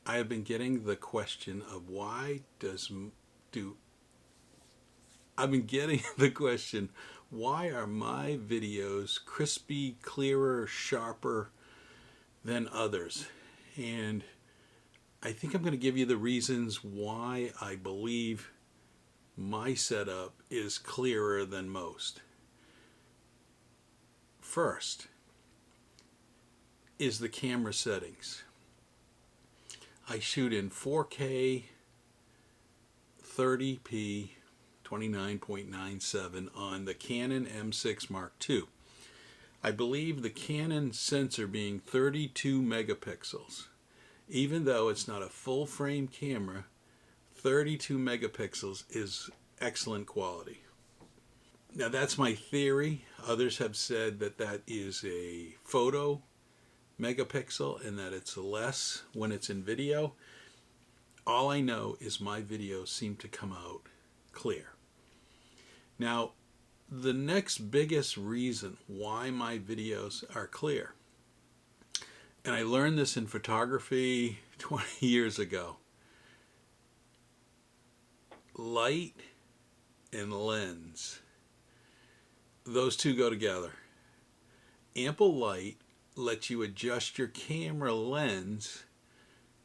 I have been getting the question of do I've been getting the question, why are my videos crispy, clearer, sharper than others? And I think I'm going to give you the reasons why I believe my setup is clearer than most. First is the camera settings. I shoot in 4K 30p 29.97 on the Canon M6 Mark II. I believe the Canon sensor being 32 megapixels, even though it's not a full frame camera, 32 megapixels is excellent quality. Now that's my theory. Others have said that that is a photo megapixel and that it's less when it's in video. All I know is my videos seem to come out clear. Now, the next biggest reason why my videos are clear, and I learned this in photography 20 years ago, light and lens, those two go together. Ample light lets you adjust your camera lens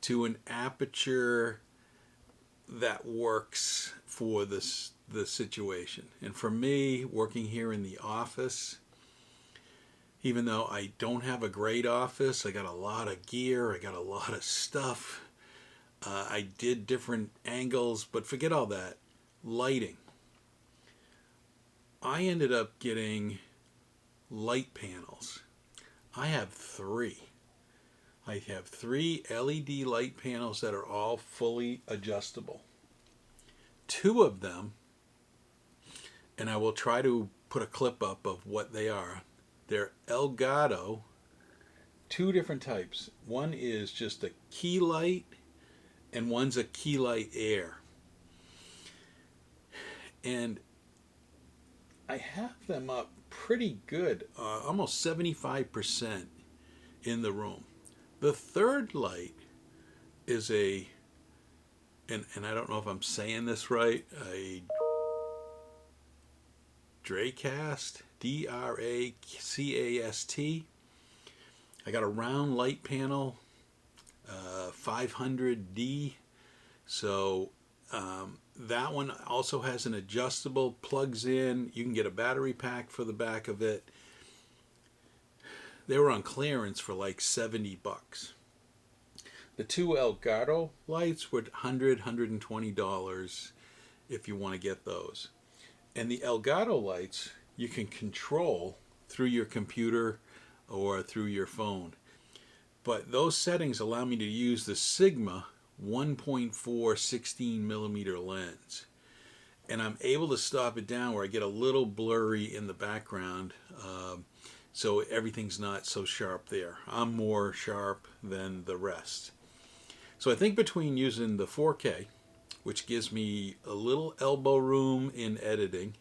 to an aperture that works for the situation. And for me, working here in the office, even though I don't have a great office, I got a lot of gear, I got a lot of stuff, I did different angles, but forget all that. Lighting. I ended up getting light panels. I have three. I have three LED light panels that are all fully adjustable. Two of them, and I will try to put a clip up of what they are. They're Elgato, two different types. One is just a key light, and one's a key light air. And I have them up pretty good, almost 75% in the room. The third light is and I don't know if I'm saying this right, a Dracast, D-R-A-C-A-S-T. I got a round light panel, 500D. So that one also has an adjustable, plugs in. You can get a battery pack for the back of it. They were on clearance for like $70. The two Elgato lights were $100, $120 if you want to get those. And the Elgato lights you can control through your computer or through your phone. But those settings allow me to use the Sigma 1.4 16 millimeter lens. And I'm able to stop it down where I get a little blurry in the background, so everything's not so sharp there. I'm more sharp than the rest. So I think between using the 4K, which gives me a little elbow room in editing,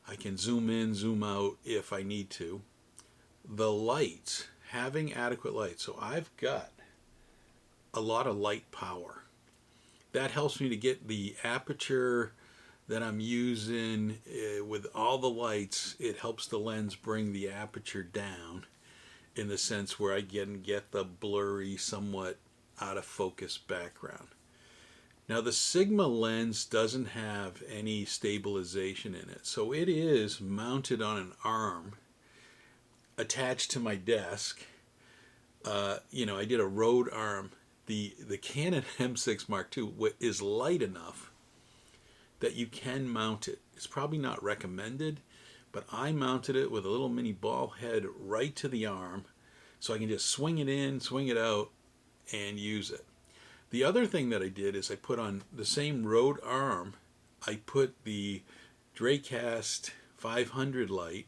I can zoom in, zoom out if I need to. The lights, having adequate light. So I've got a lot of light power. That helps me to get the aperture that I'm using with all the lights. It helps the lens bring the aperture down in the sense where I get the blurry, somewhat out of focus background. Now the Sigma lens doesn't have any stabilization in it, so it is mounted on an arm attached to my desk. I did a Rode arm. The Canon M6 Mark II is light enough that you can mount it. It's probably not recommended, but I mounted it with a little mini ball head right to the arm, so I can just swing it in, swing it out, and use it. The other thing that I did is I put on the same Rode arm, I put the Dracast 500 light,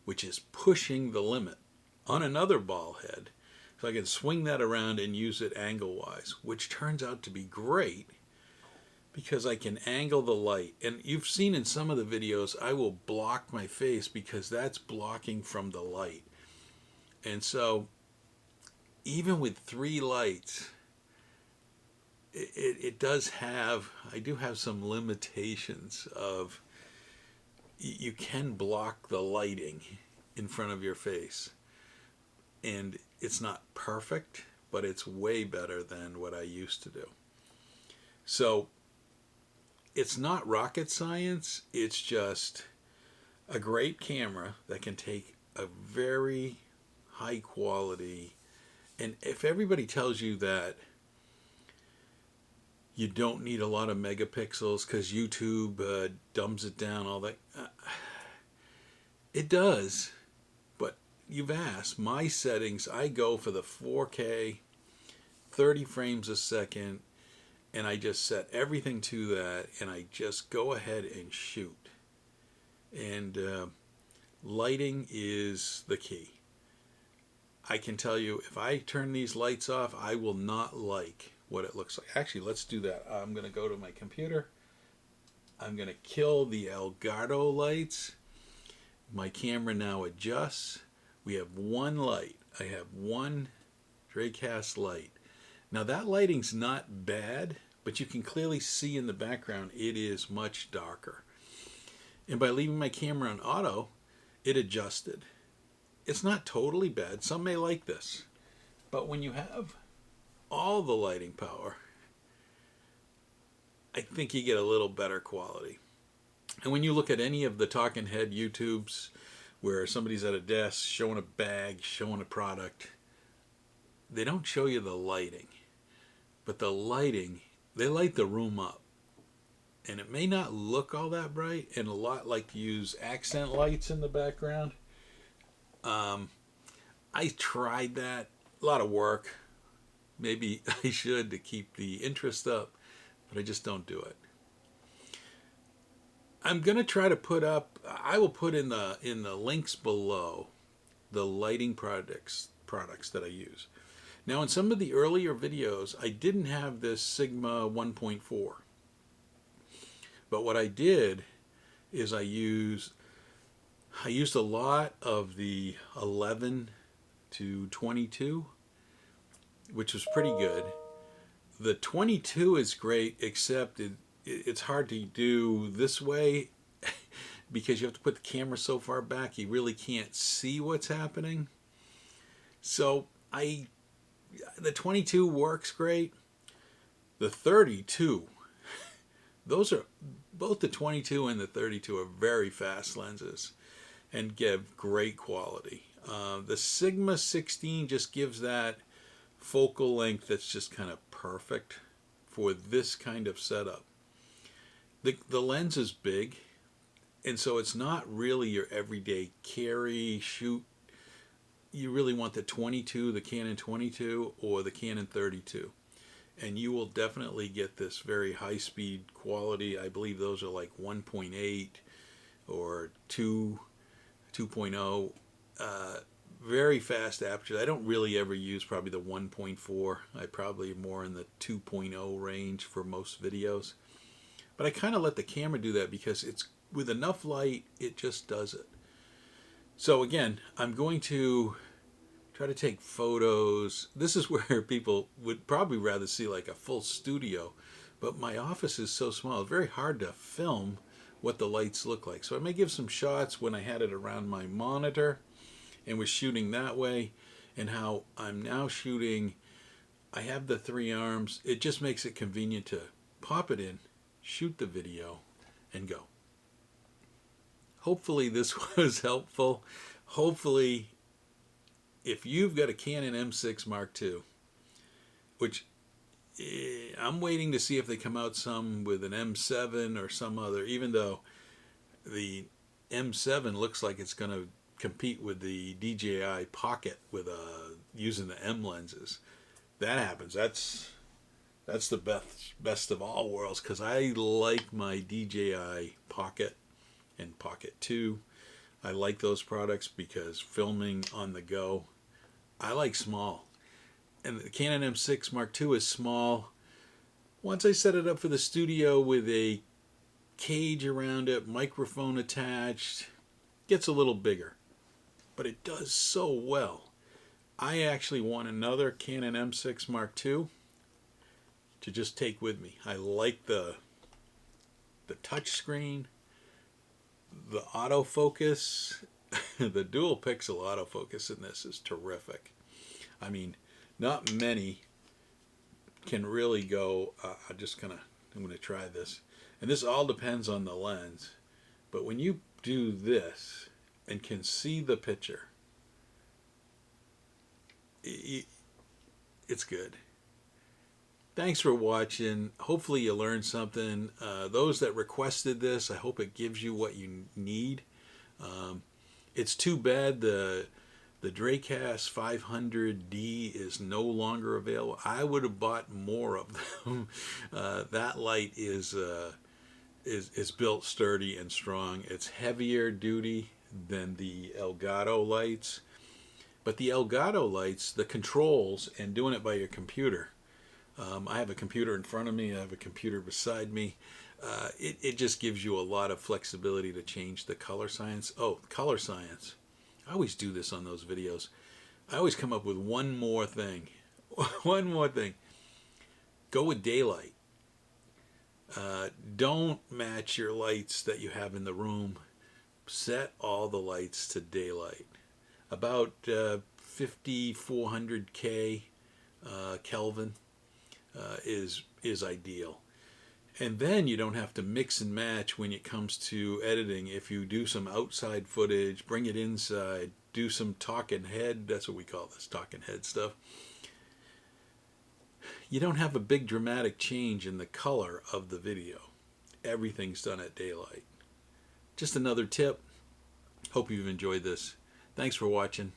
which is pushing the limit, on another ball head, so I can swing that around and use it angle-wise, which turns out to be great because I can angle the light. And you've seen in some of the videos, I will block my face because that's blocking from the light. And so, even with three lights, it does have, I do have some limitations of, you can block the lighting in front of your face. And it's not perfect, but it's way better than what I used to do. So it's not rocket science. It's just a great camera that can take a very high quality. And if everybody tells you that you don't need a lot of megapixels because YouTube dumbs it down, all that, it does. But you've asked, my settings, I go for the 4K, 30 frames a second, and I just set everything to that, and I just go ahead and shoot. And lighting is the key. I can tell you, if I turn these lights off, I will not like what it looks like. Actually, let's do that. I'm going to go to my computer. I'm going to kill the Elgato lights. My camera now adjusts. We have one light. I have one Dracast light. Now that lighting's not bad, but you can clearly see in the background it is much darker. And by leaving my camera on auto, it adjusted. It's not totally bad. Some may like this. But when you have all the lighting power, I think you get a little better quality. And when you look at any of the talking head YouTubes where somebody's at a desk showing a bag, showing a product, they don't show you the lighting. But the lighting, they light the room up. And it may not look all that bright, and a lot like to use accent lights in the background. I tried that. A lot of work. Maybe I should to keep the interest up, but I just don't do it. I'm going to try to put up, I will put in the links below the lighting products that I use. Now in some of the earlier videos, I didn't have this Sigma 1.4. But what I did is I used a lot of the 11 to 22, which was pretty good. The 22 is great, except it's hard to do this way because you have to put the camera so far back you really can't see what's happening. So the 22 works great. The 32, those are both the 22 and the 32 are very fast lenses and give great quality. The Sigma 16 just gives that focal length that's just kind of perfect for this kind of setup. The lens is big, and so it's not really your everyday carry, shoot. You really want the 22, the Canon 22, or the Canon 32. And you will definitely get this very high-speed quality. I believe those are like 1.8 or 2.0. Very fast aperture. I don't really ever use probably the 1.4. I probably more in the 2.0 range for most videos. But I kind of let the camera do that because it's with enough light, it just does it. So again, I'm going to try to take photos. This is where people would probably rather see like a full studio, but my office is so small, it's very hard to film what the lights look like. So I may give some shots when I had it around my monitor and was shooting that way, and how I'm now shooting. I have the 3 arms. It just makes it convenient to pop it in, shoot the video, and go. Hopefully this was helpful. Hopefully, if you've got a Canon M6 Mark II, which I'm waiting to see if they come out some with an M7 or some other, even though the M7 looks like it's going to compete with the DJI Pocket with using the M lenses. That happens. That's the best of all worlds, because I like my DJI Pocket and Pocket 2. I like those products because filming on the go, I like small. And the Canon M6 Mark II is small. Once I set it up for the studio with a cage around it, microphone attached, gets a little bigger. But it does so well. I actually want another Canon M6 Mark II to just take with me. I like the touch screen, the autofocus. The dual pixel autofocus in this is terrific. I mean, not many can really go. I'm going to try this, and this all depends on the lens. But when you do this and can see the picture, it's good. Thanks for watching. Hopefully you learned something. Those that requested this, I hope it gives you what you need. It's too bad the Dracast 500D is no longer available. I would have bought more of them. That light is built sturdy and strong. It's heavier duty than the Elgato lights. But the Elgato lights, the controls, and doing it by your computer. I have a computer in front of me. I have a computer beside me. It just gives you a lot of flexibility to change the color science. Oh, color science. I always do this on those videos. I always come up with one more thing. One more thing. Go with daylight. Don't match your lights that you have in the room. Set all the lights to daylight. About 5400K Kelvin is ideal. And then you don't have to mix and match when it comes to editing. If you do some outside footage, bring it inside, do some talking head, that's what we call this, talking head stuff. You don't have a big dramatic change in the color of the video. Everything's done at daylight. Just another tip. Hope you've enjoyed this. Thanks for watching.